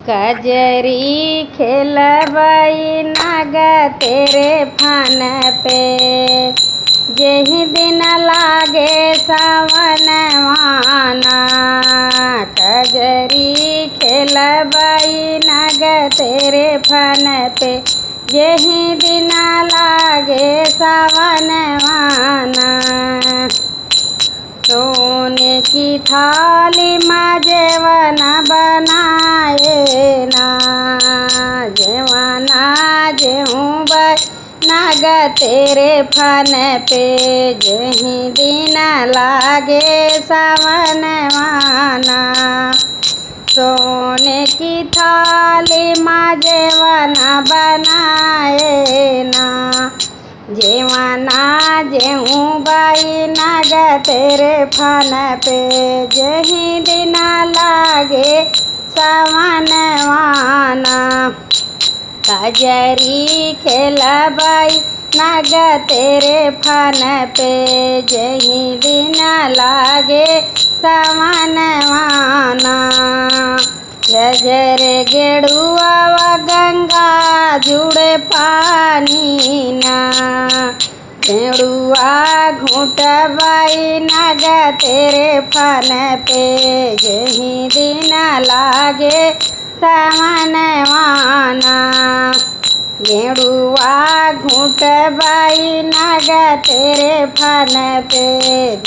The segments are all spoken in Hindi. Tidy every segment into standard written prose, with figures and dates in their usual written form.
कजरी खेलबई नाग तेरे फन पे, जेहि दिन लागे सावन माना। कजरी खेलबई नाग तेरे फन पे, जेहि दिन लागे सावन माना। सोने की थाली में जेवन बनाए ना, जेवना जेहूँ नाग तेरे फन पे, जेहि दिन लागे सावन माना। सोने की थाली में जेवन बनाए ना, जेवना जेहूँ बाई नाग तेरे फन पे, जेहि दिन लागे सावन माना। कजरी खेलबई नाग तेरे फन पे, जेहि दिन लागे सावन माना। जजर गेड़ुआ गंगा जुड़े पानी ना, गेड़ुआ घूटबई नाग तेरे फन पे, जेहि दिन लागे सावन माना। गेड़ुआ घूटबई नाग तेरे फन पे,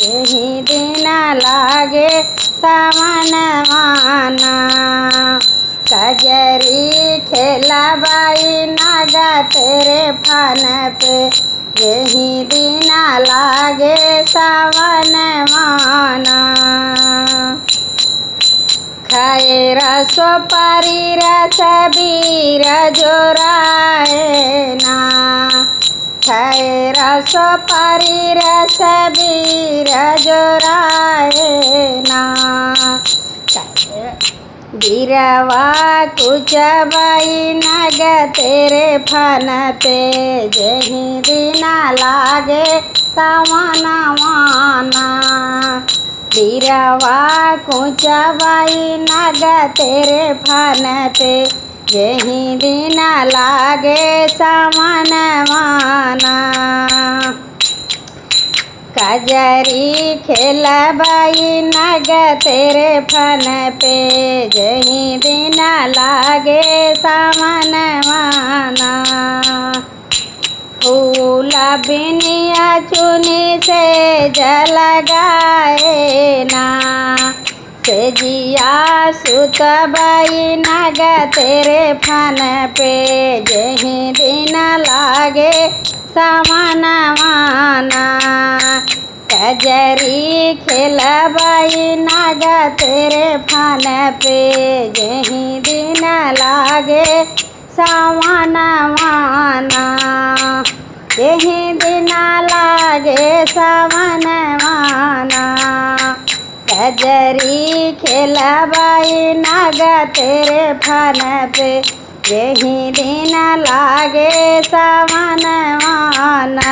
जेहि दिन लागे सावन माना। कजरी खेलबई नाग तेरे फन पे, जेहि दिन लागे सावन माना। खाए रसो पारी रस बीर जोराए ना, खाए रसो पारी रस बीर जोराए ना। बीरवा कुचबई नाग तेरे फन पे, जेहि दिन लागे सावन माना। बीरवा कुचबई नाग तेरे फन पे, जेहि दिन लागे सावन माना। कजरी खेलबई नाग तेरे फन पे, जेहि दिन लागे सावन माना। फूल बिनिया चुनी से जल गाए ना, से जिया सुतबई नाग तेरे फन पे, जेहि दिन लागे सावन माना। कजरी खेलबई नाग तेरे फन पे, जेहि दिन लागे सावन माना। जेहि दिन लागे सावन माना। कजरी खेलबई नाग तेरे फन पे, जेहि दिन लागे सावन माना।